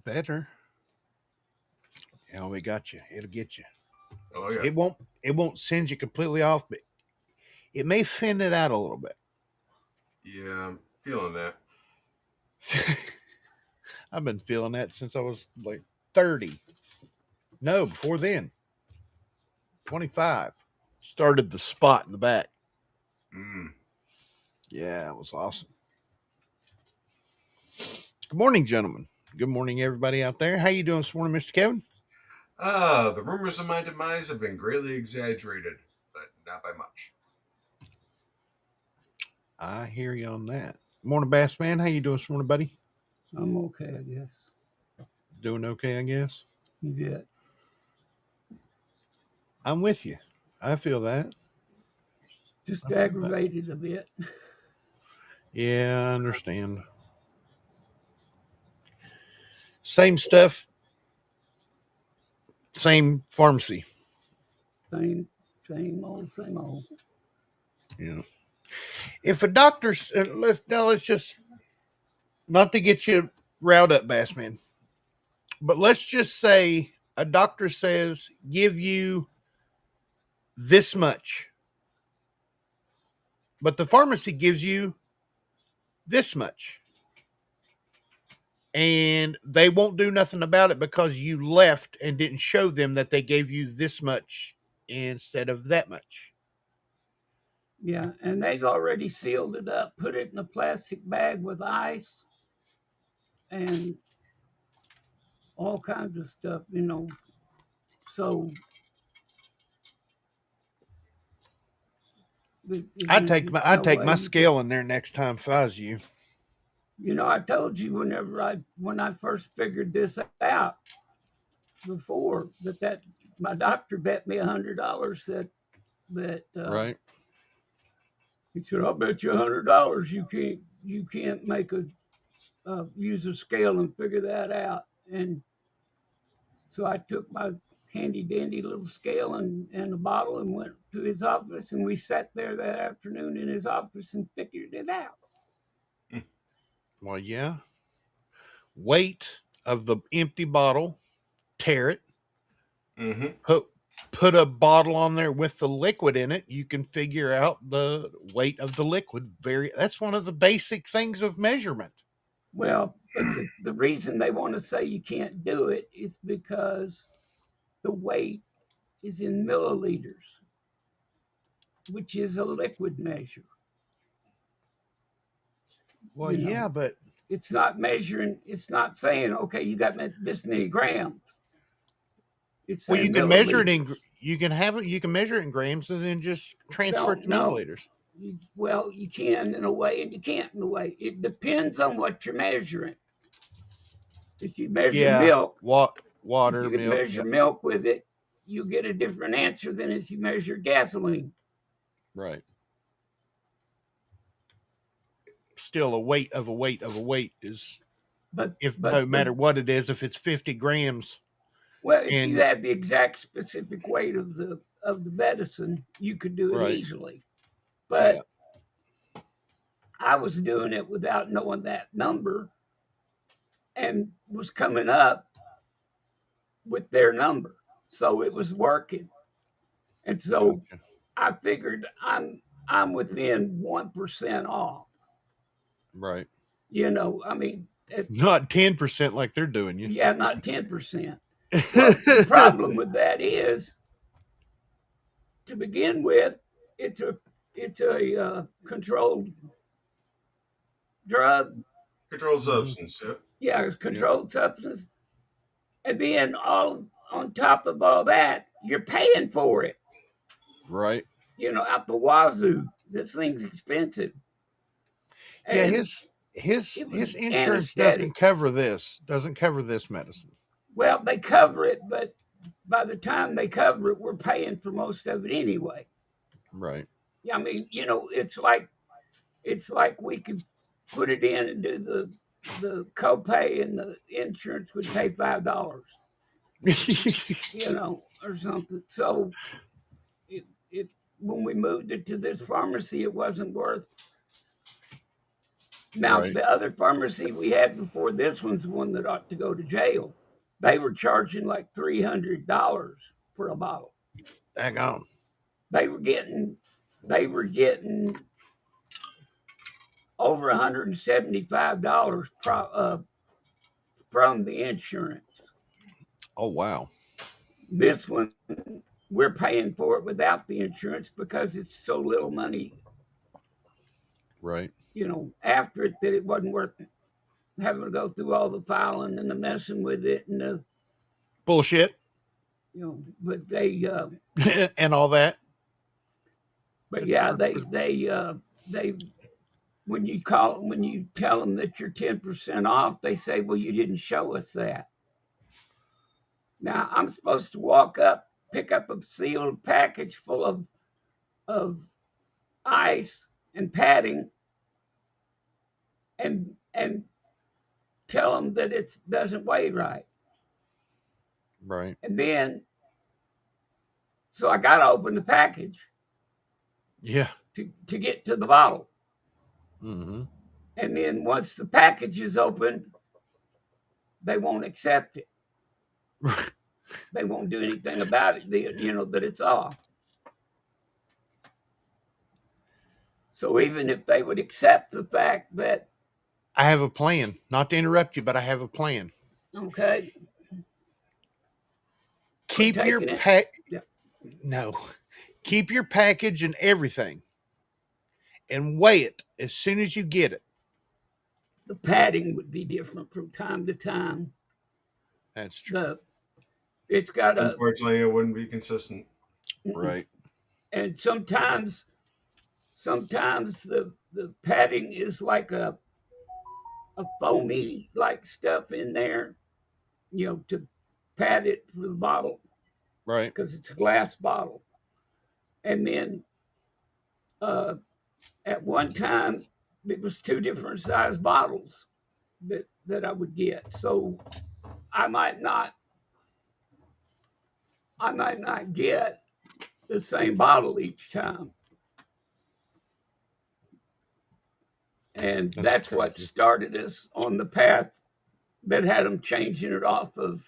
better. We got you. It'll get you. Oh yeah. It won't send you completely off, but it may thin it out a little bit. Yeah, I'm feeling that. I've been feeling that since I was like 30. No, before then, 25. Started the spot in the back. Mm. Yeah, it was awesome. Good morning, gentlemen. Good morning, everybody out there. How you doing this morning, Mr. Kevin? The rumors of my demise have been greatly exaggerated, but not by much. I hear you on that. Morning, Bass Man. How you doing this morning, buddy? I'm okay, I guess. Doing okay, I guess. You did. I'm with you. I feel that. Just I feel that. aggravated a bit. Yeah, I understand. Same stuff, same pharmacy. Same old. You know, if a doctor's let's just not to get you riled up, Bassman, but let's just say a doctor says give you this much, but the pharmacy gives you this much, and they won't do nothing about it because you left and didn't show them that they gave you this much instead of that much. Yeah, and they've already sealed it up, put it in a plastic bag with ice and all kinds of stuff. So I'd there's take just I'd no take way my you could. scale in there next time if I was you. I told you when I first figured this out before that my doctor bet me $100 that Right. he said, "I'll bet you $100 you can't make a use a scale and figure that out." And so I took my handy dandy little scale and a bottle and went to his office, and we sat there that afternoon in his office and figured it out. Well, yeah. Weight of the empty bottle, tear it, Mm-hmm. put a bottle on there with the liquid in it, you can figure out the weight of the liquid. That's one of the basic things of measurement. Well, but the reason they want to say you can't do it is because the weight is in milliliters, which is a liquid measure. Well, You yeah, know, but it's not measuring. It's not saying, okay, you got this many grams. It's well, saying you can measure it milliliters. in you can measure it in grams and then just transfer it Don't to know. milliliters. Well, you can in a way, and you can't in a way. It depends on what you're measuring. If you measure Yeah, milk, if water, you milk. measure Yep, milk with it, you get a different answer than if you measure gasoline. right. Still, a weight of a weight of a weight is But if but no the matter what it is, if it's 50 grams well, if you and had the exact specific weight of the medicine, you could do it right, easily. yeah, But I was doing it without knowing that number and was coming up with their number. So it was working. And so gotcha. I figured I'm within 1% off. Right. I mean, Not 10% like they're doing you. yeah, not 10%. Well, the problem with that is, to begin with, it's a controlled drug. Controlled Mhm. substance. Yep. Yeah, it's Yep. controlled substance, and then all on top of all that, you're paying for it. Right. Out the wazoo. This thing's expensive, Yeah, and his it was his insurance anesthetic. doesn't cover this medicine. Well, they cover it, but by the time they cover it, we're paying for most of it anyway. Right. Yeah, I mean, it's like we could put it in and do the copay, and the insurance would pay $5, or something. So it when we moved it to this pharmacy, it wasn't worth Now, Right. the other pharmacy we had before this one's the one that ought to go to jail. They were charging like $300 for a bottle. Hang on. They were getting over $175 from the insurance. Oh wow. This one, we're paying for it without the insurance because it's so little money, Right. after it, that it wasn't worth having to go through all the filing and the messing with it and Bullshit. but they And all that. but It's yeah, worth they when you tell them that you're 10% off, they say, well, you didn't show us that. Now I'm supposed to walk up, pick up a sealed package full of ice and padding, and tell them that it doesn't weigh right. Right. And then, so I got to open the package Yeah. to get to the bottle. Mm-hmm. And then once the package is open, they won't accept it. They won't do anything about it, that it's off. So even if they would accept the fact that, I have a plan. Not to interrupt you, but I have a plan. okay, Keep your taking it, pack. yeah. No. Keep your package and everything, and weigh it as soon as you get it. The padding would be different from time to time. That's true. It's got Unfortunately, it wouldn't be consistent. Right. and sometimes the padding is like a foamy like stuff in there, to pad it for the bottle Right. because it's a glass bottle. And then at one time it was two different size bottles that I would get. So I might not get the same bottle each time. And that's what crazy. started us on the path that had them changing it off of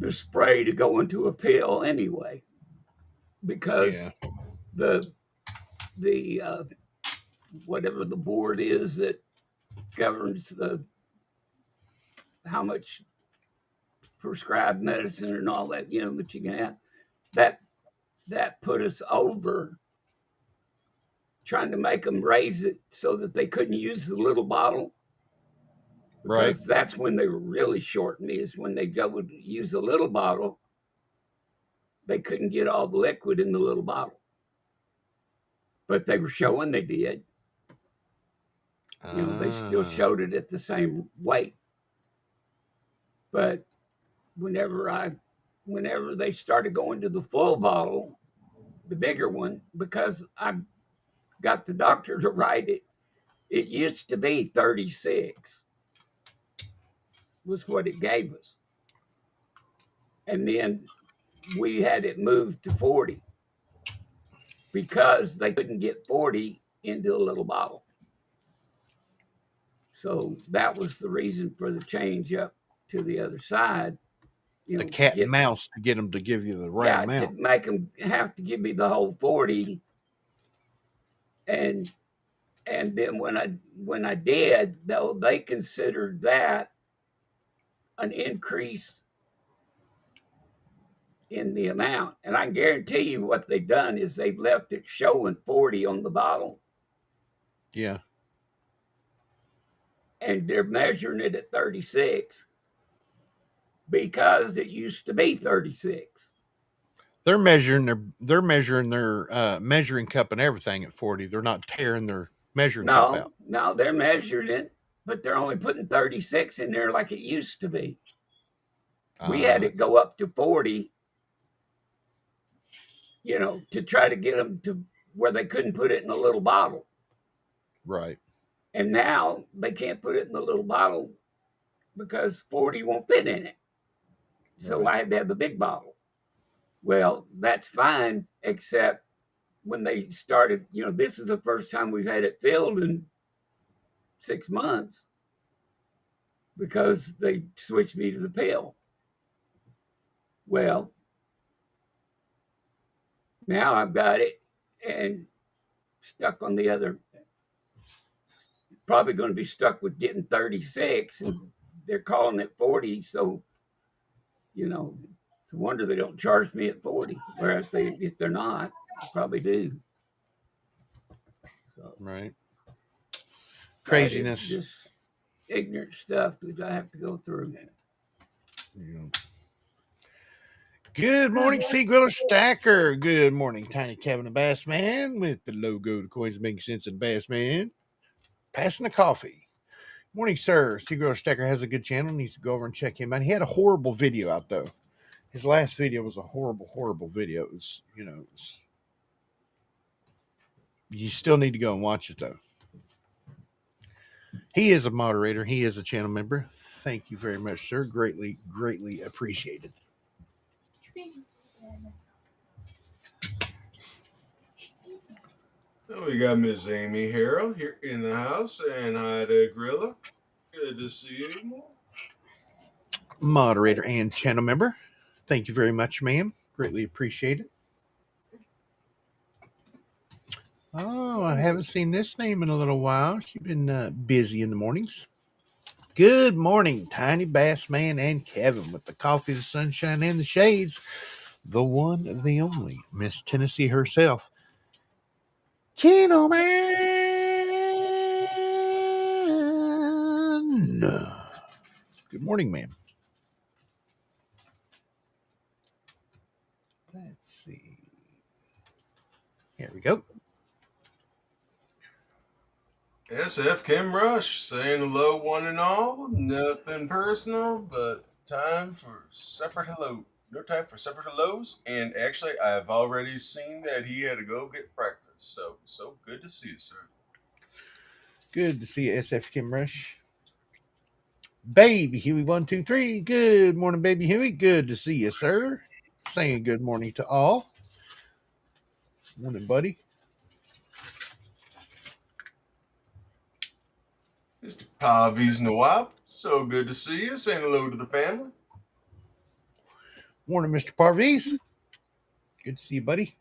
the spray to go into a pill anyway, because Yeah. the whatever the board is that governs how much prescribed medicine and all that that you can have, that put us over trying to make them raise it so that they couldn't use the little bottle, Right. because that's when they were really shorting me, is when they go to use a little bottle, they couldn't get all the liquid in the little bottle, but they were showing they did. They still showed it at the same weight. But whenever they started going to the full bottle, the bigger one, because I got the doctor to write it, it used to be 36 was what it gave us. And then we had it moved to 40 because they couldn't get 40 into a little bottle. So that was the reason for the change up to the other side. The cat and mouse to get them to give you the right amount. To make them have to give me the whole 40. And then when I did, though, they considered that an increase in the amount. And I guarantee you what they've done is they've left it showing 40 on the bottle. Yeah. And they're measuring it at 36 because it used to be 36. They're measuring their measuring cup and everything at 40. They're not tearing their measuring cup out. No, they're measuring it, but they're only putting 36 in there like it used to be. We had it go up to 40, to try to get them to where they couldn't put it in a little bottle. Right. And now they can't put it in the little bottle because 40 won't fit in it. So Right. I had to have the big bottle. Well, that's fine, except when they started, this is the first time we've had it filled in 6 months because they switched me to the pill. Well, now I've got it and stuck on the other. Probably going to be stuck with getting 36, and they're calling it 40. So, it's a wonder they don't charge me at 40. Or if they're not, they probably do. So, Right. but it's Craziness. just ignorant stuff that I have to go through. Yeah. Good morning, Sea Griller Stacker. Good morning, Tiny Kevin the Bass Man with the logo, the coins making sense of the Bass Man. Passing the coffee. Morning, sir. Sea Griller Stacker has a good channel. Needs to go over and check him out. He had a horrible video out, though. His last video was a horrible, horrible video. It was, you still need to go and watch it, though. He is a moderator. He is a channel member. Thank you very much, sir. Greatly, greatly appreciated. Oh, we got Miss Amy Harrell here in the house, and hi to Grilla. Good to see you. Moderator and channel member. Thank you very much, ma'am. Greatly appreciated. Oh, I haven't seen this name in a little while. She's been busy in the mornings. Good morning, Tiny Bass Man and Kevin with the coffee, the sunshine, and the shades. The one, the only, Miss Tennessee herself. Channel Man. Good morning, ma'am. Let's see. Here we go. SF Kim Rush saying hello, one and all. Nothing personal, but time for separate hello. No time for separate hellos. And actually, I've already seen that he had to go get breakfast. So good to see you, sir. Good to see you, SF Kim Rush. Baby Huey 123. Good morning, Baby Huey. Good to see you, sir. Saying good morning to all. Morning, buddy. Mr. Pavi's Nawab, so good to see you. Saying hello to the family. Morning, Mr. Parviz. Good to see you, buddy.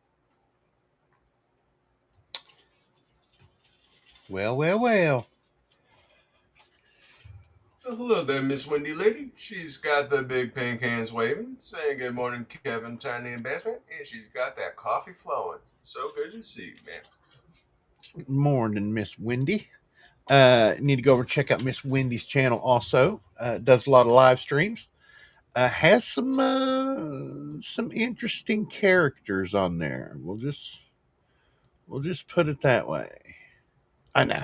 Well. Hello there, Miss Wendy Lady. She's got the big pink hands waving, saying good morning, Kevin, Tiny, and Bassman. And she's got that coffee flowing. So good to see you, man. Morning, Miss Wendy. Need to go over and check out Miss Wendy's channel also. Does a lot of live streams. Has some interesting characters on there. We'll just put it that way. I know.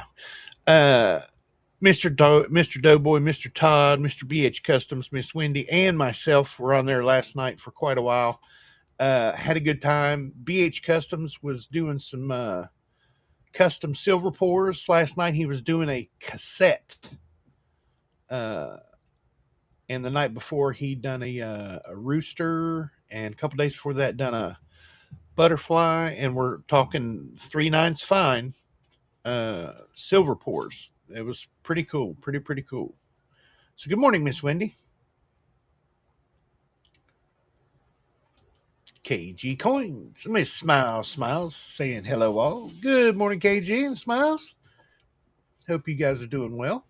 Mr. Doughboy, Mr. Todd, Mr. BH Customs, Miss Wendy, and myself were on there last night for quite a while. Had a good time. BH Customs was doing some custom silver pours last night. He was doing a cassette. And the night before, he'd done a rooster, and a couple days before that, done a butterfly. And we're talking 3/9 fine silver pours. It was pretty cool, pretty cool. So good morning, Miss Wendy. KG Coins, Miss Smiles saying hello all. Good morning, KG and Smiles. Hope you guys are doing well.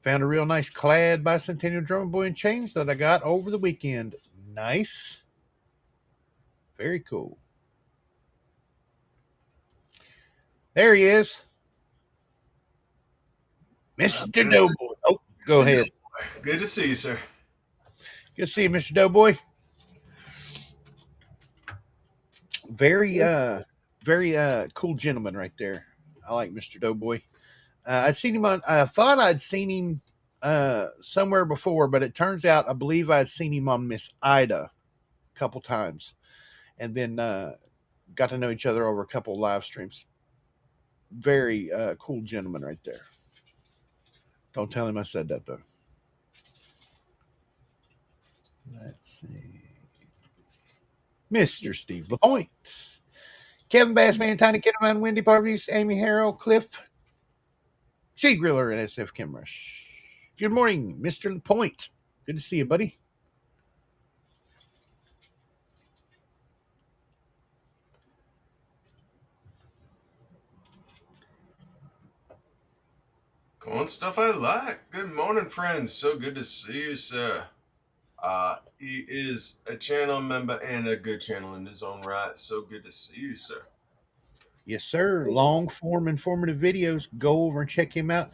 Found a real nice clad bicentennial drum boy and chains that I got over the weekend. Nice. Very cool. There he is. Mr. Doughboy. Oh, go ahead. Good to see you, sir. Good to see you, Mr. Doughboy. Very cool gentleman right there. I like Mr. Doughboy. I'd seen him on. I thought I'd seen him somewhere before, but it turns out I believe I'd seen him on Miss Ida a couple times, and then got to know each other over a couple of live streams. Very cool gentleman right there. Don't tell him I said that though. Let's see, Mr. Steve LaPointe. Kevin Bassman, Tiny Kidman, Wendy Parvis, Amy Harrell, Cliff, She Griller, and SF Kim Rush. Good morning, Mr. LaPointe. Good to see you, buddy. Cool stuff I like. Good morning, friends. So good to see you, sir. He is a channel member and a good channel in his own right. So good to see you, sir. Yes, sir. Long form informative videos. Go over and check him out.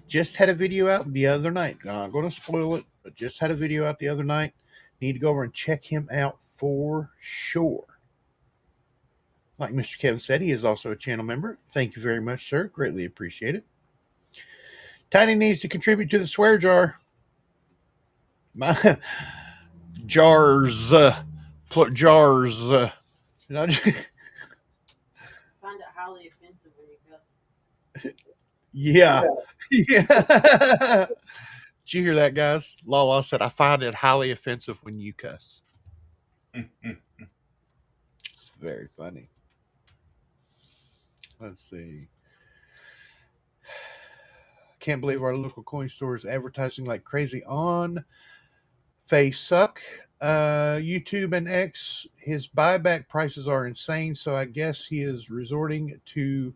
Just had a video out the other night. I'm not going to spoil it, but just had a video out the other night. Need to go over and check him out for sure. Like Mr. Kevin said, he is also a channel member. Thank you very much, sir. Greatly appreciate it. Tiny needs to contribute to the swear jar. My jars. Jars. Find it highly offensive when you cuss. Yeah. Yeah. Did you hear that, guys? Lala said, I find it highly offensive when you cuss. It's very funny. Let's see. Can't believe our local coin store is advertising like crazy on Facebook, YouTube, and X. His buyback prices are insane, so I guess he is resorting to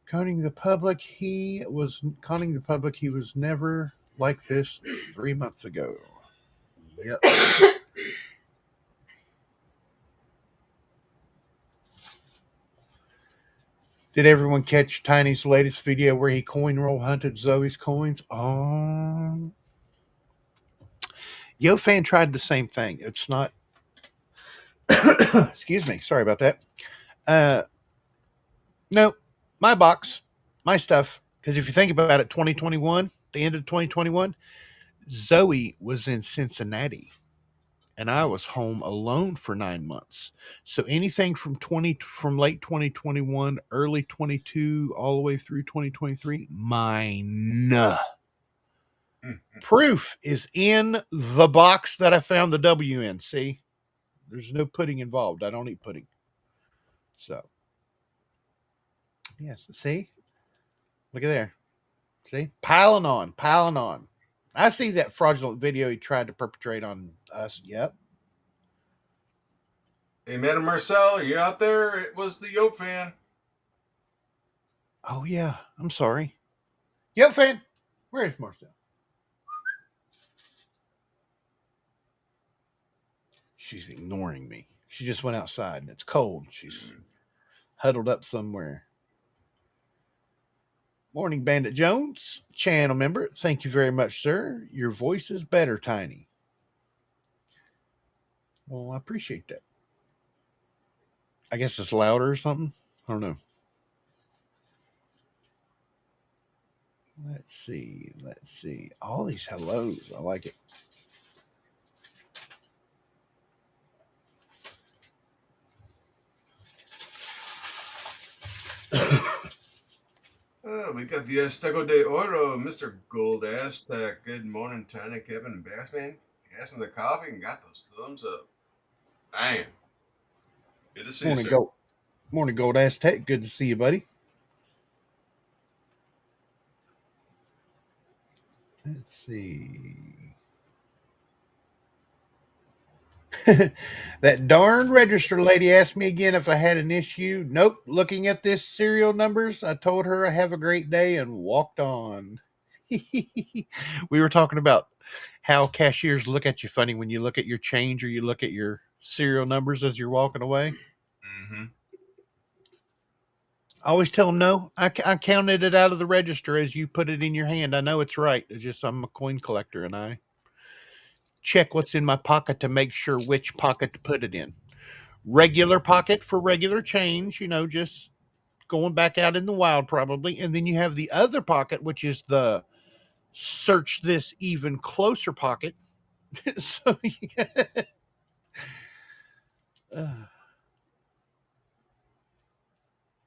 conning the public. He was conning the public. He was never like this 3 months ago. Yep. Did everyone catch Tiny's latest video where he coin roll hunted Zoey's coins? Yo Fan tried the same thing. It's not. Excuse me. Sorry about that. No, my box, my stuff. Because if you think about it, 2021, the end of 2021, Zoey was in Cincinnati, and I was home alone for 9 months. So anything from late 2021, early 22, all the way through 2023, mine. Proof is in the box that I found the W in. See, there's no pudding involved. I don't eat pudding. So, yes, see, look at there. See, piling on, piling on. I see that fraudulent video he tried to perpetrate on us. Yep. Hey, Madam Marcel, are you out there? It was the Yoke fan. Oh yeah, I'm sorry. Yep, fan. Where is Marcel? She's ignoring me. She just went outside and it's cold. She's huddled up somewhere. Morning, Bandit Jones, channel member. Thank you very much, sir. Your voice is better, Tiny. Well, I appreciate that. I guess it's louder or something. I don't know. Let's see. Let's see. All these hellos. I like it. Oh, we got the Azteco de Oro, Mr. Gold Aztec. Good morning, Tiny Kevin and Bassman. Gassing the coffee and got those thumbs up. Bam. Good to see Morning, you, sir. Gold. Morning, Gold Aztec. Good to see you, buddy. Let's see. That darn register lady asked me again if I had an issue. Nope. Looking at this serial numbers, I told her I have a great day and walked on. We were talking about how cashiers look at you funny when you look at your change or you look at your serial numbers as you're walking away. Mm-hmm. I always tell them, no, I counted it out of the register as you put it in your hand. I know it's right. It's just I'm a coin collector and I check what's in my pocket to make sure which pocket to put it in. Regular pocket for regular change, just going back out in the wild probably. And then you have the other pocket, which is the search this even closer pocket. So and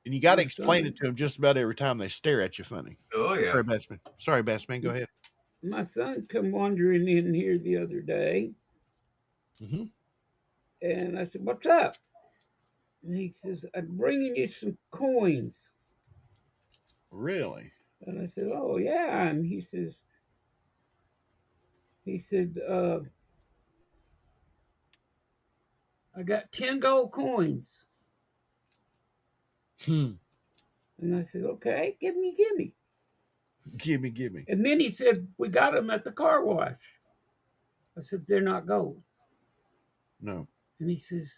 you got to explain it to them just about every time they stare at you funny. Oh, yeah. Sorry, Bassman. Go ahead. My son come wandering in here the other day, Mm-hmm. and I said, "What's up?" And he says, I'm bringing you some coins. Really? And I said, oh, yeah. And he said, I got 10 gold coins. Hmm. And I said, okay, give me. Give me. And then he said, we got them at the car wash. I said, they're not gold. No. And he says,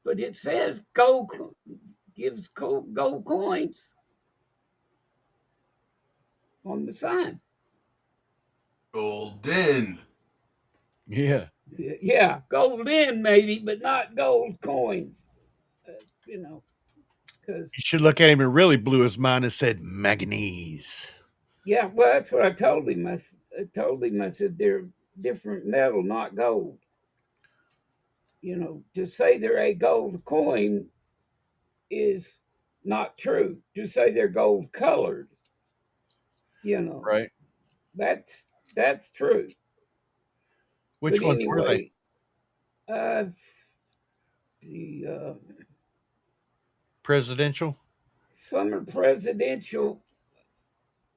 but it says gold gives gold coins on the sign. Golden. Yeah. Yeah, gold in maybe, but not gold coins. You know, because You should look at him and really blew his mind and said, manganese. yeah, well, that's what I told him. I told him, I said they're different metal, not gold. You know, to say they're a gold coin is not true. To say they're gold colored, you know, Right. that's that's true. Which But ones were they? anyway, uh, the Presidential? some are presidential,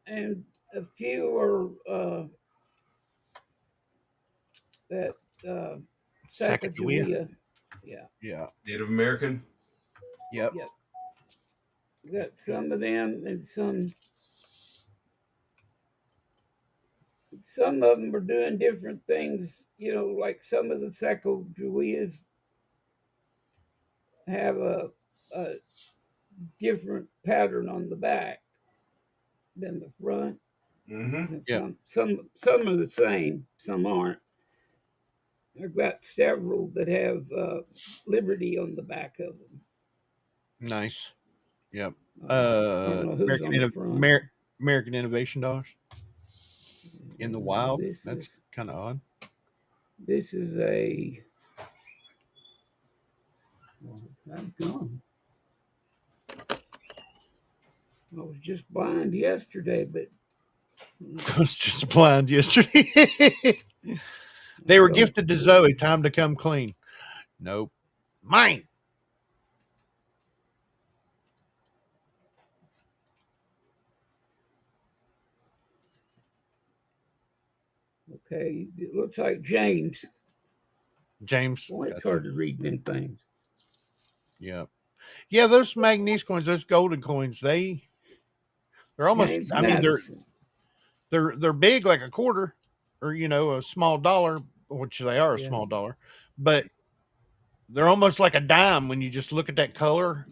and a few are that Sacagawea? Sacagawea. Yeah, Yeah. Native American. Yep. yep. We got some of them, and some of them are doing different things. You know, like some of the Sacagaweas have a different pattern on the back than the front. Mm-hmm. And Yeah. some are the same, some aren't. I've got several that have Liberty on the back of them. Nice. Yep. I don't know who's on the front. American Innovation Dollars in the wild. This That's is kind of odd. this is a. Well, I'm gone. I was just blind yesterday, but I was just blind yesterday. They were gifted to Zoe. Time to come clean. Nope. Mine. okay, it looks like James. James. Boy, it's Gotcha. hard to read them things. Yeah. Yeah, those manganese coins, those golden coins, they're almost James I mean Madison. they're big like a quarter or a small dollar, which they are a Yeah. small dollar, but they're almost like a dime when you just look at that color,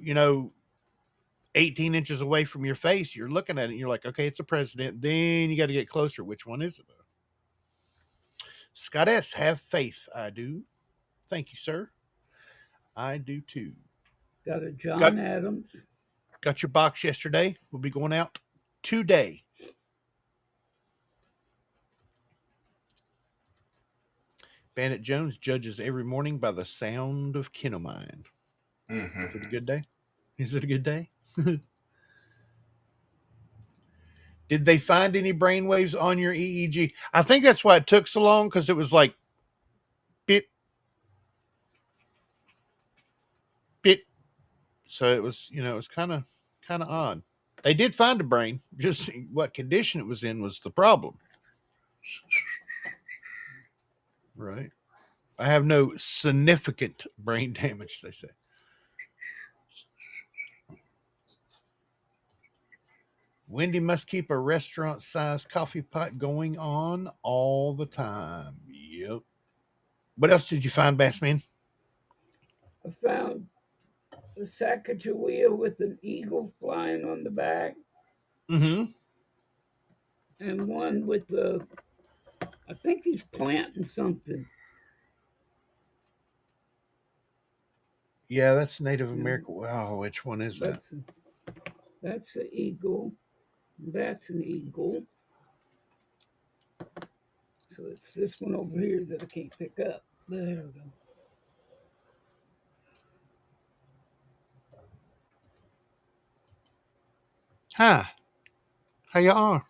18 inches away from your face. You're looking at it and you're like, okay, it's a president. Then you got to get closer. Which one is it, though? Scott S., have faith. I do. Thank you, sir. I do too. Got a Got John Adams. got your box yesterday. We'll be going out today. Bandit Jones judges every morning by the sound of Kinomine. Mm-hmm. Is it a good day? Is it a good day? Did they find any brainwaves on your EEG? I think that's why it took so long, because it was like bit, bit. So it was, it was kind of odd. They did find a brain. Just what condition it was in was the problem. Right. I have no significant brain damage, they say. Wendy must keep a restaurant sized coffee pot going on all the time. Yep. What else did you find, Bassman? I found a Sacagawea with an eagle flying on the back, Mm-hmm. and one with the. I think he's planting something. Yeah, that's Native Yeah, American. Wow, which one is that? that's an eagle. That's an eagle. So it's this one over here that I can't pick up. There we go. Hi, how you are?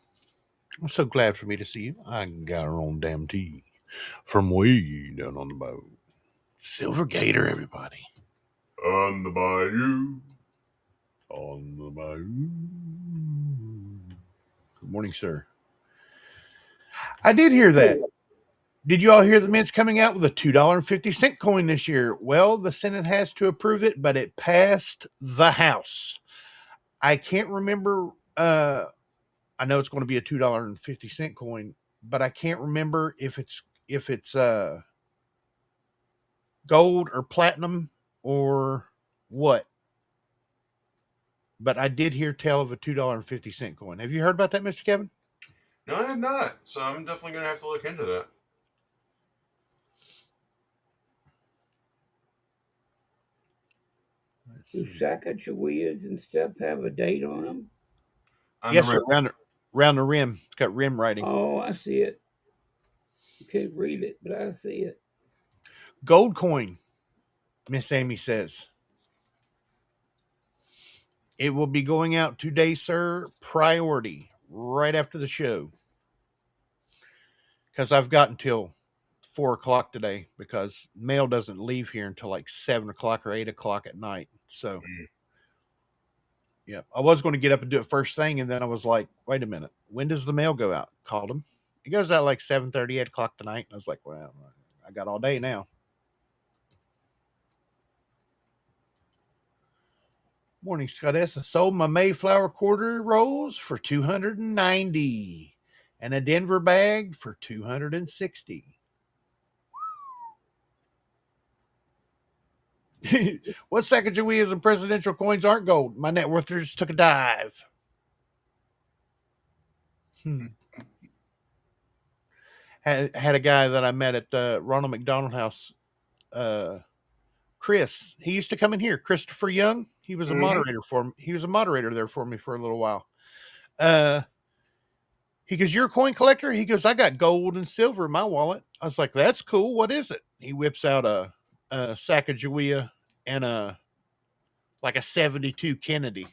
I'm so glad for me to see you. I got her on damn tea from way down on the boat. Silver Gator, everybody. On the bayou. On the bayou. Good morning, sir. I did hear that. Did you all hear the Mint's coming out with a $2.50 coin this year? Well, the Senate has to approve it, but it passed the House. I can't remember. I know it's going to be a $2.50 coin, but I can't remember if it's gold or platinum or what. But I did hear tell of a $2.50 coin. Have you heard about that, Mr. Kevin? No, I have not. So I'm definitely going to have to look into that. Do Sacagaweas and stuff have a date on them? Yes, sir. Around the rim. It's got rim writing. Oh, I see it. You can't read it, but I see it. Gold coin, Miss Amy says. It will be going out today, sir. Priority, right after the show. Because I've got until 4 o'clock today because mail doesn't leave here until like 7 o'clock or 8 o'clock at night. So, yeah, I was going to get up and do it first thing. And then I was like, wait a minute. When does the mail go out? Called him. It goes out like 7:30, 8 o'clock tonight. And I was like, well, I got all day now. Morning, Scottess. I sold my Mayflower quarter rolls for $290 and a Denver bag for $260. What Sacagaweas and presidential coins aren't gold? My net worthers took a dive. Had a guy that I met at Ronald McDonald House, Chris. He used to come in here. Christopher Young. He was a moderator for me. He was a moderator there for me for a little while. He goes, "You're a coin collector?" He goes, "I got gold and silver in my wallet." I was like, "That's cool. What is it?" He whips out a Sacagawea and a 72 Kennedy.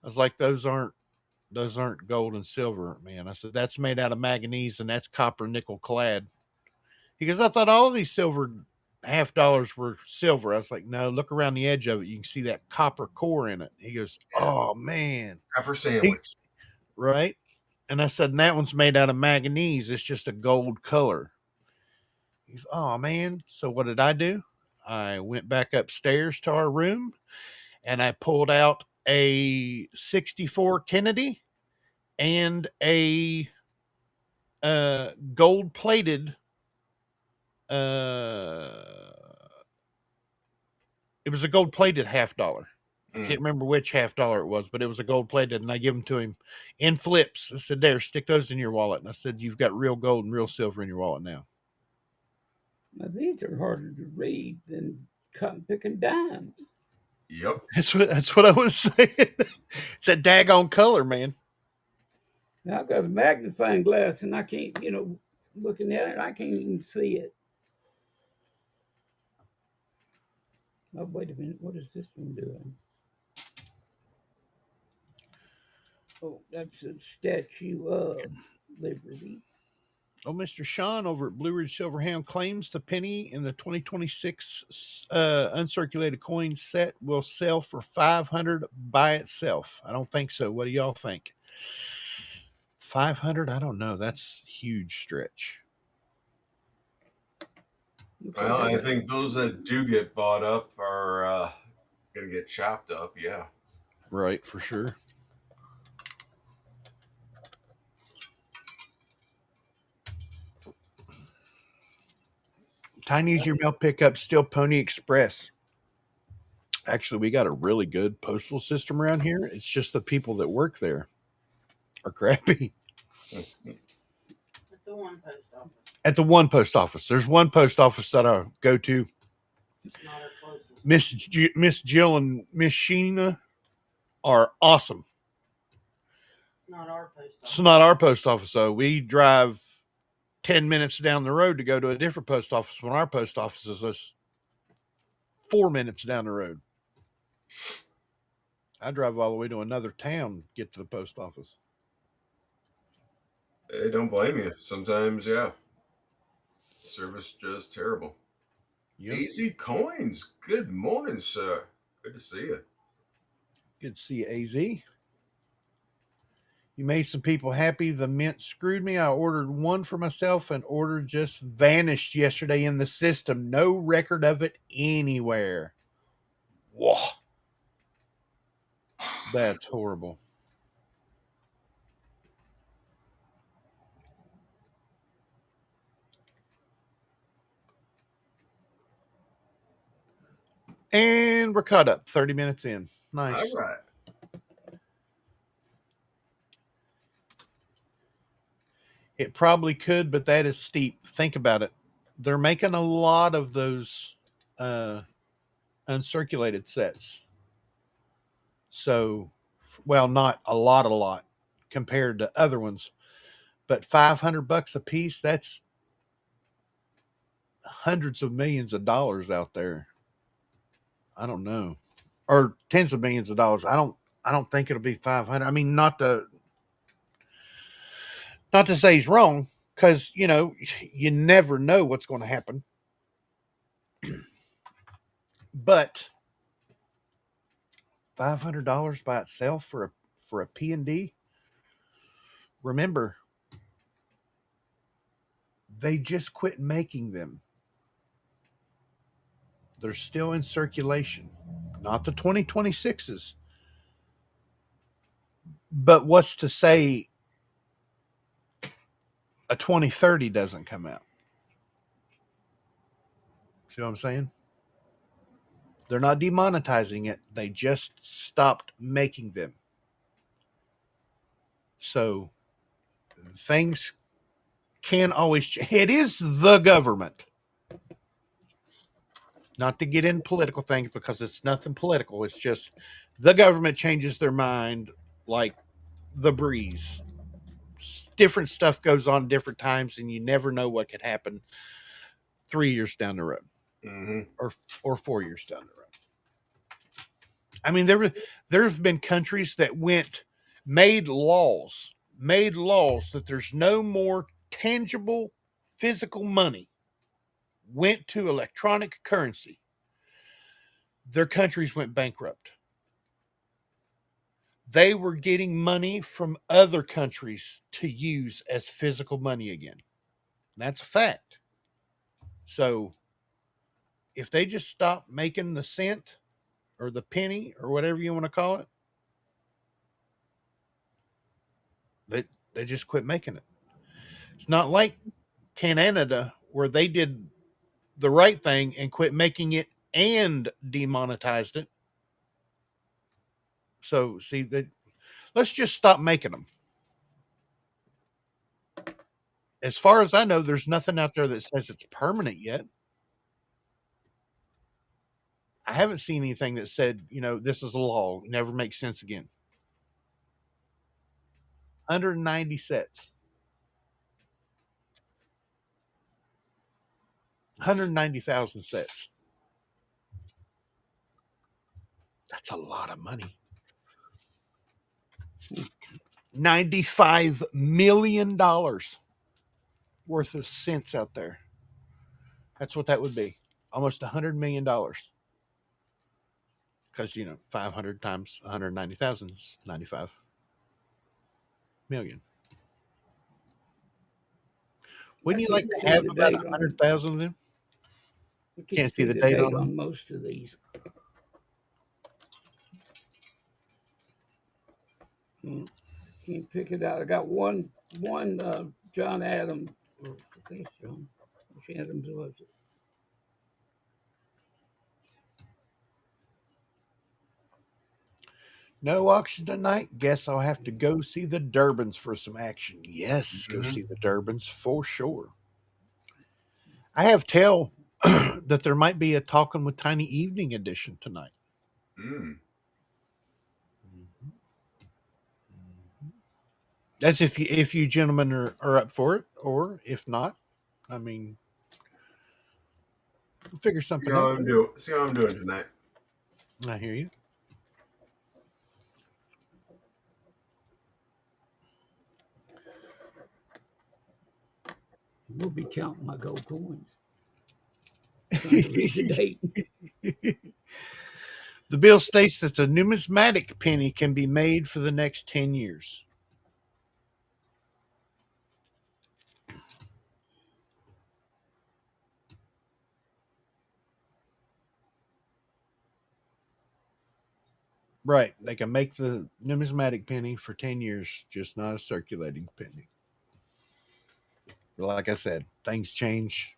I was like, those aren't gold and silver, man. I said, that's made out of manganese and that's copper nickel clad. He goes, I thought all of these silver $half were silver. I was like, no, look around the edge of it. You can see that copper core in it. He goes, oh, man. Copper sandwich. Right? And I said, and that one's made out of manganese. It's just a gold color. He's, oh, man. So what did I do? I went back upstairs to our room and I pulled out a 64 Kennedy and a gold plated it was a gold plated $half. I can't remember which $half it was, but it was a gold plated, and I give them to him in flips. I said, there, stick those in your wallet. And I said, you've got real gold and real silver in your wallet now. Now these are harder to read than cotton picking dimes. Yep. That's what I was saying. It's that daggone color, man. Now I've got a magnifying glass and I can't, looking at it, I can't even see it. Oh, wait a minute. What is this one doing? Oh, that's a statue of Liberty. Oh, Mr. Sean over at Blue Ridge Silverhound claims the penny in the 2026 uncirculated coin set will sell for $500 by itself. I don't think so. What do y'all think? 500? I don't know. That's a huge stretch. Well, I think those that do get bought up are going to get chopped up. Yeah. Right, for sure. Tiny's your mail pickup, still Pony Express. Actually, we got a really good postal system around here. It's just the people that work there are crappy. At the one post office. At the one post office. There's one post office that I go to. It's not our closest. Miss Jill and Miss Sheena are awesome. It's not our post office. It's not our post office, though. We drive 10 minutes down the road to go to a different post office when our post office is just 4 minutes down the road. I drive all the way to another town to get to the post office. Hey, don't blame you. Sometimes, yeah. Service just terrible. Yep. Easy Coins. Good morning, sir. Good to see you. Good to see you, AZ. You made some people happy. The mint screwed me. I ordered one for myself, and order just vanished yesterday in the system. No record of it anywhere. Whoa. That's horrible. And we're caught up. 30 minutes in. Nice. All right. It probably could, but that is steep. Think about it. They're making a lot of those uncirculated sets. So, well, not a lot compared to other ones, but $500 a piece, that's hundreds of millions of dollars out there. I don't know. Or tens of millions of dollars. I don't think it'll be 500. I mean, not to say he's wrong, because you never know what's going to happen. But $500 by itself for a P&D. Remember, they just quit making them. They're still in circulation. Not the 2026s. But what's to say a 2030 doesn't come out? See what I'm saying? They're not demonetizing it. They just stopped making them. So things can always change. It is the government. Not to get in political things, because it's nothing political. It's just the government changes their mind like the breeze. Different stuff goes on different times, and you never know what could happen 3 years down the road, or 4 years down the road. I mean, there've been countries that made laws that there's no more tangible physical money, went to electronic currency. Their countries went bankrupt. They were getting money from other countries to use as physical money again. That's a fact. So if they just stop making the cent or the penny or whatever you want to call it, they just quit making it. It's not like Canada, where they did the right thing and quit making it and demonetized it. So see, let's just stop making them. As far as I know, there's nothing out there that says it's permanent yet. I haven't seen anything that said, this is a law, never makes sense again. 190 sets. 190,000 sets. That's a lot of money. $95 million worth of cents out there. That's what that would be. Almost $100 million. Because, 500 times 190,000 is 95 million. Wouldn't you like to have about 100,000 of them? Can't see the date on most of these. Can't pick it out. I got one John Adams. I think it's John. Which Adams was it? No auction tonight. Guess I'll have to go see the Durbans for some action. Yes, go see the Durbans for sure. I have tell that there might be a Talkin' with Tiny evening edition tonight. That's if you gentlemen are up for it, or if not, I mean, we'll figure something out. See how I'm doing tonight. I hear you. We'll be counting my gold coins. Trying to read the date. The bill states that the numismatic penny can be made for the next 10 years. Right. They can make the numismatic penny for 10 years, just not a circulating penny. But like I said, things change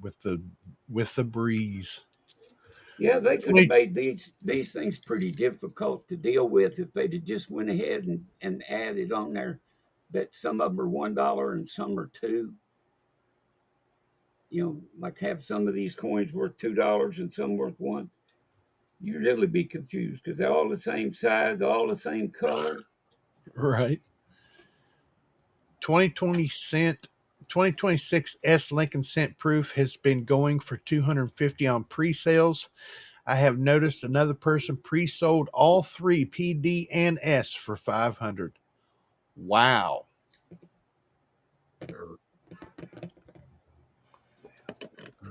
with the breeze. Yeah, they could have made these things pretty difficult to deal with if they'd have just went ahead and added on there that some of them are $1 and some are two. You know, like have some of these coins worth $2 and some worth one. You'd really be confused because they're all the same size, all the same color. Right. 2020 cent 2026 S Lincoln cent proof has been going for 250 on pre-sales. I have noticed another person pre-sold all three PD and S for 500. Wow.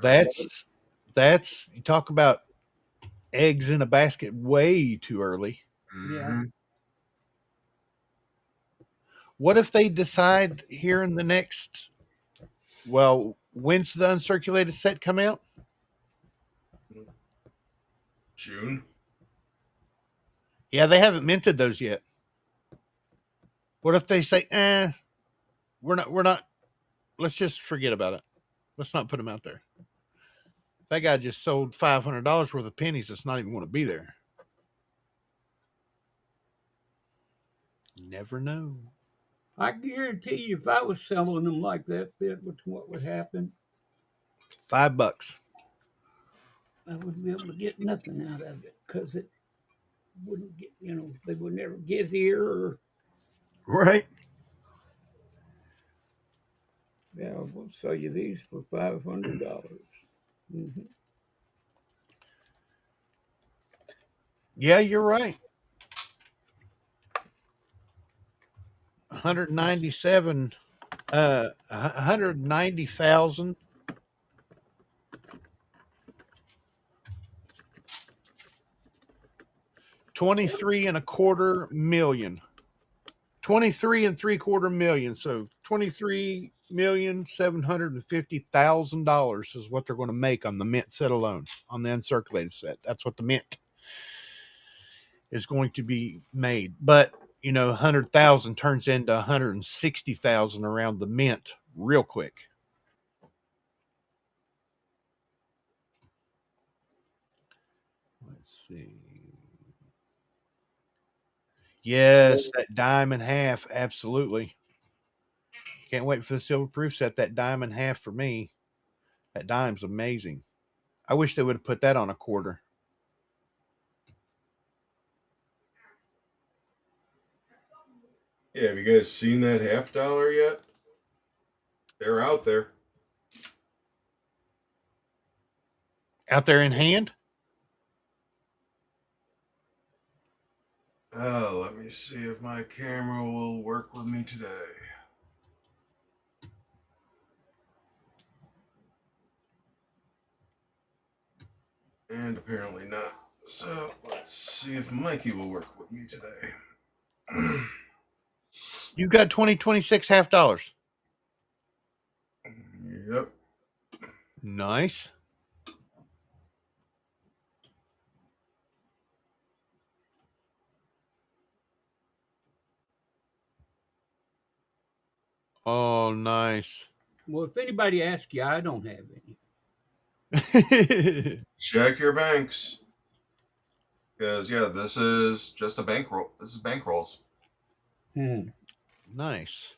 That's you talk about eggs in a basket way too early. Yeah. What if they decide here in the next, well, when's the uncirculated set come out? June. Yeah, they haven't minted those yet. What if they say, we're not, let's just forget about it. Let's not put them out there. That guy just sold $500 worth of pennies that's not even going to be there. You never know. I guarantee you, if I was selling them like that, what would happen? $5. I wouldn't be able to get nothing out of it because it wouldn't get, they would never get here. Or Right. yeah, we'll sell you these for $500. Mm-hmm. Yeah, you're right. 197, 190,000. 23 and a quarter million. 23 and three quarter million. So $23,750,000 is what they're going to make on the mint set alone, on the uncirculated set. That's what the mint is going to be made. But 100,000 turns into 160,000 around the mint real quick. Let's see. Yes, that dime and half, absolutely. Can't wait for the silver proof set. That dime and half for me. That dime's amazing. I wish they would have put that on a quarter. Yeah, have you guys seen that $half yet? They're out there. Out there in hand? Oh, let me see if my camera will work with me today. And apparently not. So let's see if Mikey will work with me today. You got 2026 half dollars. Yep. Nice. Oh, nice. Well, if anybody asks you, I don't have any. Check your banks. Because, yeah, this is just a bankroll. This is bankrolls. Nice.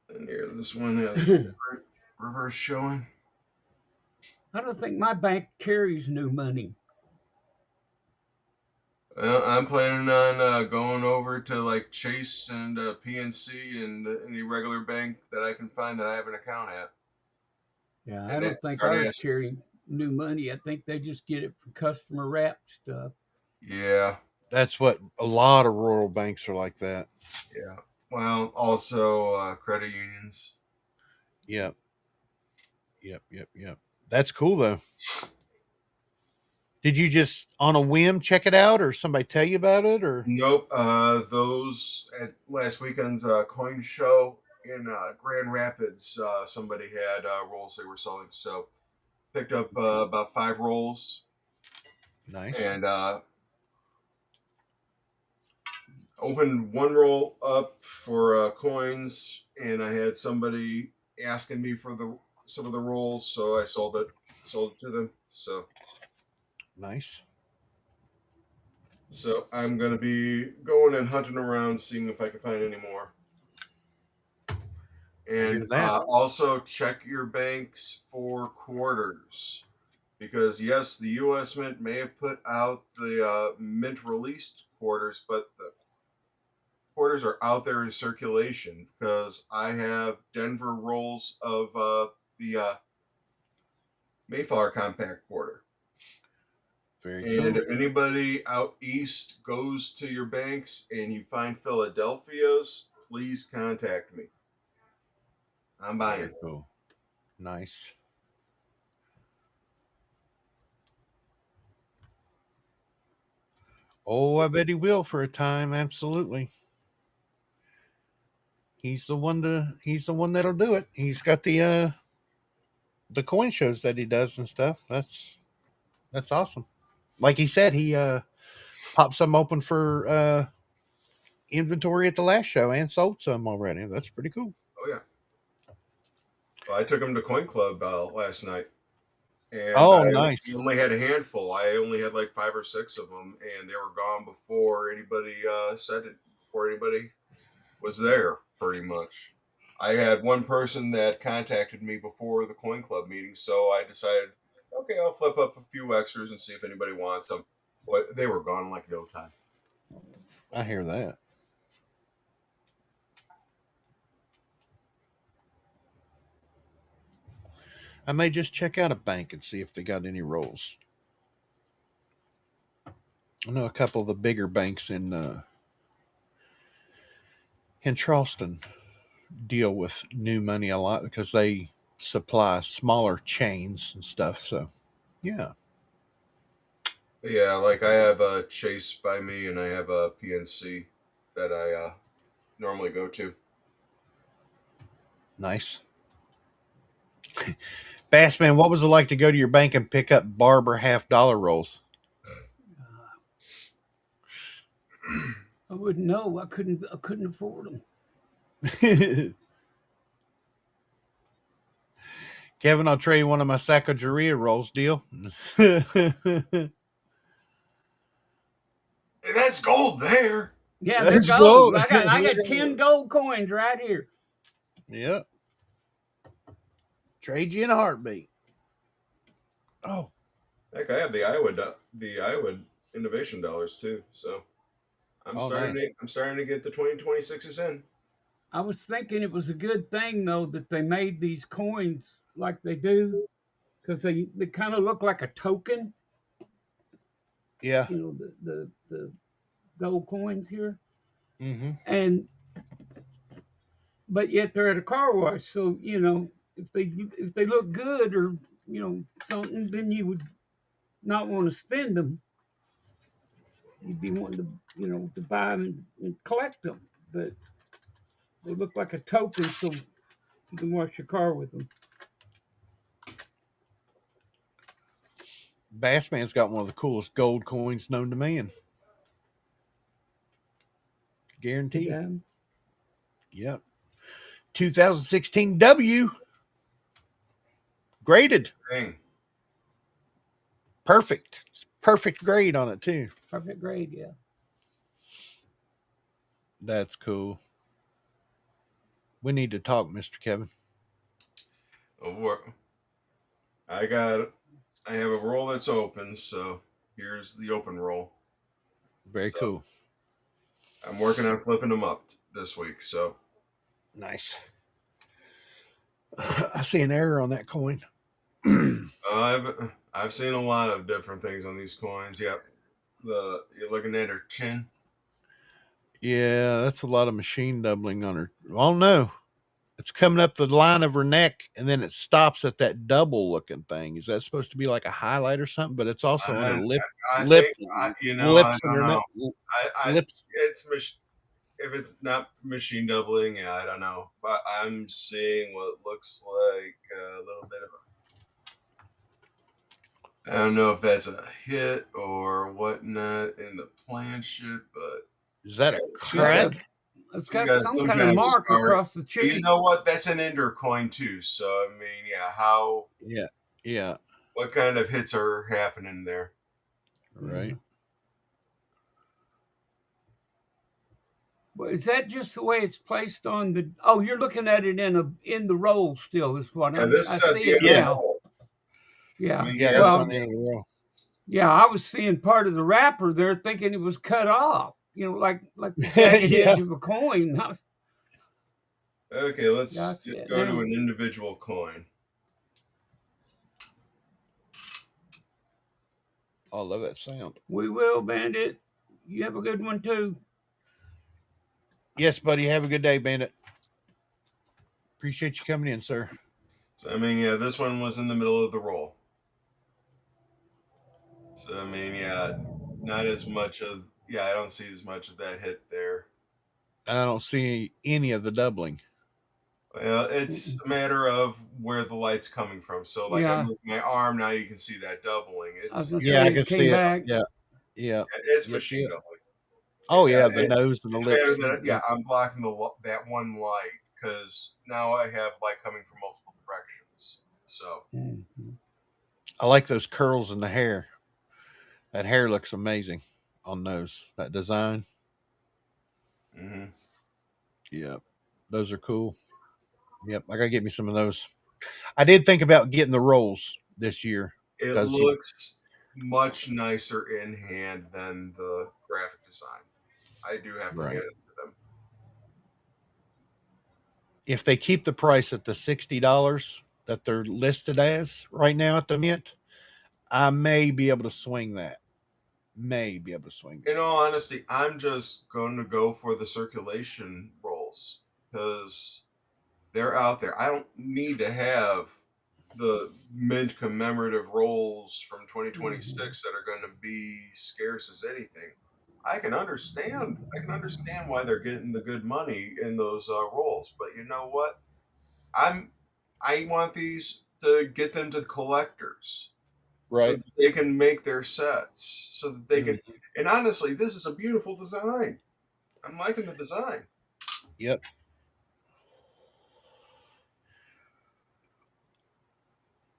And here, this one has reverse showing. I don't think my bank carries new money. I'm planning on going over to like Chase and PNC and any regular bank that I can find that I have an account at. Yeah, And I then don't think start ours asking. carry new money. I think they just get it from customer wrapped stuff. Yeah. That's what a lot of rural banks are like that. Yeah. Well, also credit unions. Yep. That's cool though. Did you just on a whim check it out, or somebody tell you about it, or? Nope. Those at last weekend's coin show in Grand Rapids, somebody had rolls they were selling. So picked up about 5 rolls Nice. and opened one roll up for coins, and I had somebody asking me for some of the rolls, so I sold it to them. Nice. So I'm gonna be going and hunting around, seeing if I can find any more. hear And that. also check your banks for quarters, because yes, the U.S. Mint may have put out the mint released quarters, but the quarters are out there in circulation. Because I have Denver rolls of the Mayflower Compact quarter. Very And cool. if anybody out east goes to your banks and you find Philadelphia's, please contact me. I'm buying. Very cool. Nice. Oh, I bet he will for a time. Absolutely. He's the one that'll do it. He's got the coin shows that he does and stuff. That's awesome. Like he said, he popped some open for inventory at the last show and sold some already. That's pretty cool. Oh yeah. Well, I took him to Coin Club last night, and Oh, I nice. only had a handful. I only had like 5 or 6 of them, and they were gone before anybody said it. Before anybody was there, pretty much. I had one person that contacted me before the Coin Club meeting, so I decided, okay, I'll flip up a few extras and see if anybody wants them. But they were gone in like no time. I hear that. I may just check out a bank and see if they got any rolls. I know a couple of the bigger banks in Charleston deal with new money a lot because they supply smaller chains and stuff. So, yeah, Yeah, like I have a Chase by me, and I have a PNC that I normally go to. nice. Bassman, what was it like to go to your bank and pick up Barber $half rolls? I wouldn't know. I couldn't afford them. Kevin, I'll trade you one of my Sacagawea rolls. Deal. Hey, that's gold there. Yeah, they're Let's gold. go. I got 10 gold coins right here. Yep. Trade you in a heartbeat. Oh, Heck, I have the Iowa innovation dollars too. So oh, nice. I'm starting to get the 2026s in. I was thinking it was a good thing though that they made these coins like they do, because they kind of look like a token. Yeah. You know, the gold coins here, Mm-hmm. and but yet they're at a car wash. So if they look good or something, then you would not want to spend them. You'd be wanting to to buy them and collect them, but they look like a token, so you can wash your car with them. Bassman's got one of the coolest gold coins known to man. Guaranteed. Yeah. Yep. 2016 W. Graded. Dang. Perfect. Perfect grade on it, too. Perfect grade, yeah. That's cool. We need to talk, Mr. Kevin. I have a roll that's open, so here's the open roll. Very So, cool. I'm working on flipping them up this week. So Nice. I see an error on that coin. I've seen a lot of different things on these coins. Yep. You're looking at her chin. Yeah, that's a lot of machine doubling on her. Oh, no. It's coming up the line of her neck, and then it stops at that double looking thing. Is that supposed to be like a highlight or something? But it's also on her I think I lips and don't her know. I lips. it's if it's not machine doubling, yeah, I don't know. But I'm seeing what looks like a little bit of I don't know if that's a hit or whatnot in the planship, but Is that a It's got crack? it's she's got got some some kind kind of of mark scar. across the But you cheek. know what? That's an ender coin too. So I mean, yeah, how Yeah, yeah, what kind of hits are happening there? right. Yeah. But is that just the way it's placed on the? Oh, you're looking at it in the roll still. Is what Yeah, this I is at see the it end of the Yeah, now. roll. I Yeah. mean, yeah, yeah, that's Well, on the end of the row. yeah. I was seeing part of the wrapper there, thinking it was cut off. Like the jagged Yeah. edge of a coin. okay, Yeah, I let's see it go to now. an individual coin. I love that sound. We will, Bandit. You have a good one too. Yes, buddy. Have a good day, Bandit. Appreciate you coming in, sir. So I mean, yeah, this one was in the middle of the roll. So I mean, yeah, not as much of I don't see as much of that hit there. And I don't see any of the doubling. Well, it's a matter of where the light's coming from. So, like, I Yeah, moved my arm, now you can see that doubling. I was gonna Yeah, say I it can came see it. back. Yeah, yeah, it's yep, machine yep. doubling. Oh yeah, the It, nose and the it's a matter lips. that I'm blocking that one light because now I have light coming from multiple directions. So, Mhm. I like those curls in the hair. That hair looks amazing on those. That design. mhm. Yep, those are cool. Yep, I gotta get me some of those. I did think about getting the rolls this year It because looks much nicer in hand than the graphic design. I do have to hand right. it to them. If they keep the price at the $60 that they're listed as right now at the mint, I may be able to swing that. May be able to swing In that. all honesty, I'm just going to go for the circulation rolls because they're out there. I don't need to have the mint commemorative rolls from Mhm. 2026 that are going to be scarce as anything. I can understand. I can understand why they're getting the good money in those rolls. But you know what? I'm. I want these to get them to the collectors so Right. that they can make their sets. So that they can. Mhm. And honestly, this is a beautiful design. I'm liking the design. Yep.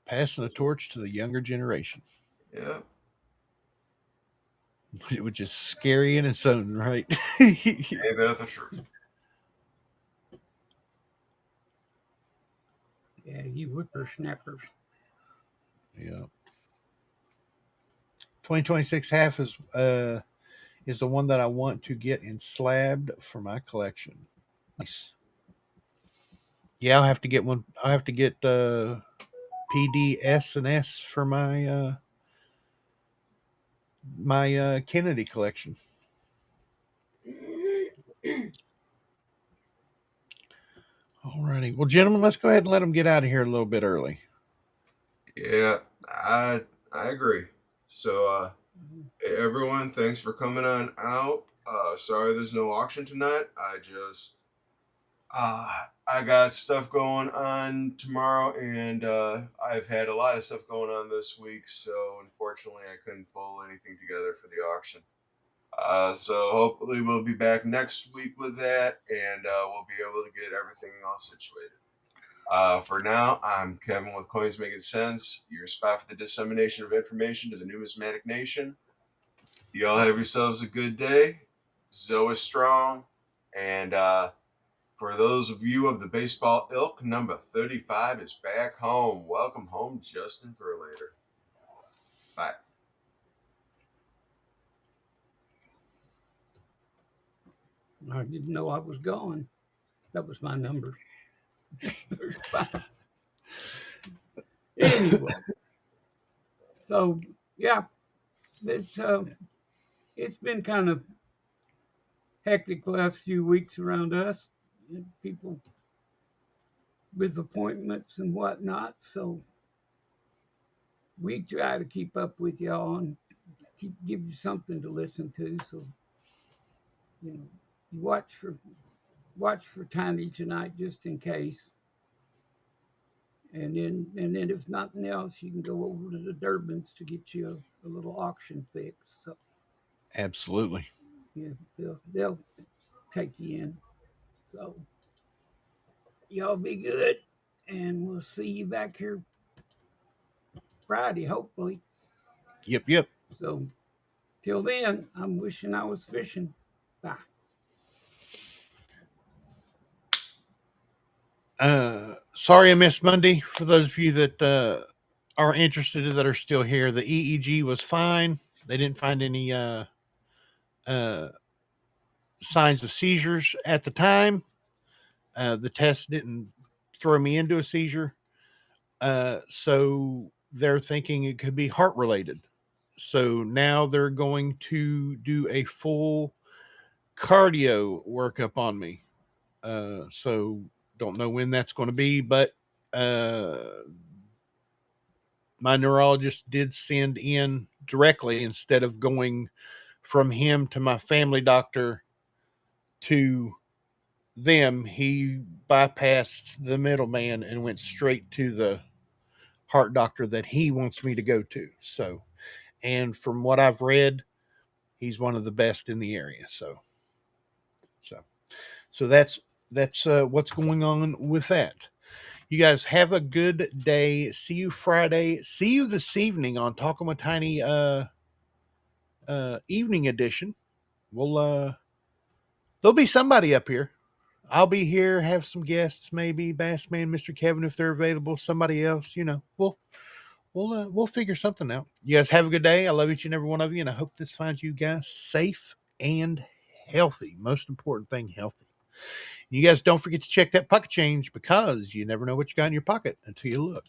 Passing the torch to the younger generation, Yeah. which is scary in its own right. Ain't that the truth? Yeah, you whippersnappers. Yeah. 2026 half is the one that I want to get in slabbed for my collection. Nice. Yeah, I'll have to get one. I'll have to get PDS and S for my Kennedy collection. Alrighty. Well, gentlemen, let's go ahead and let them get out of here a little bit early. Yeah, I agree. So hey, everyone, thanks for coming on out. Sorry there's no auction tonight. I got stuff going on tomorrow and I've had a lot of stuff going on this week, so unfortunately I couldn't pull anything together for the auction. So hopefully we'll be back next week with that and we'll be able to get everything all situated. For now, I'm Kevin with Coins Making Sense, your spot for the dissemination of information to the numismatic nation. You all have yourselves a good day. Zoe strong. And for those of you of the baseball ilk, number 35 is back home. Welcome home, Justin Verlander. Bye. I didn't know I was gone. That was my number. 35. Anyway, so yeah, it's it's been kind of hectic the last few weeks around us. People with appointments and whatnot. So we try to keep up with y'all and give you something to listen to. So you know, you watch for Tiny tonight just in case. And then if nothing else, you can go over to the Durbins to get you a little auction fix. So Absolutely. yeah, they'll take you in. So y'all be good, and we'll see you back here Friday, hopefully. Yep. So till then, I'm wishing I was fishing. Bye. Sorry I missed Monday. For those of you that are interested that are still here, the EEG was fine. They didn't find any uh, signs of seizures at the time. The test didn't throw me into a seizure. So they're thinking it could be heart related. So now they're going to do a full cardio workup on me. So don't know when that's going to be, but uh, my neurologist did send in directly instead of going from him to my family doctor to them. He bypassed the middleman and went straight to the heart doctor that he wants me to go to. So, and from what I've read, he's one of the best in the area. So, so that's what's going on with that. You guys have a good day. See you Friday. See you this evening on Talkin' with Tiny evening edition. We'll there'll be somebody up here. I'll be here, have some guests, maybe Bassman, Mr. Kevin if they're available, somebody else, we'll figure something out. You guys have a good day. I love each and every one of you, and I hope this finds you guys safe and healthy. Most important thing, healthy. You guys don't forget to check that pocket change because you never know what you got in your pocket until you look.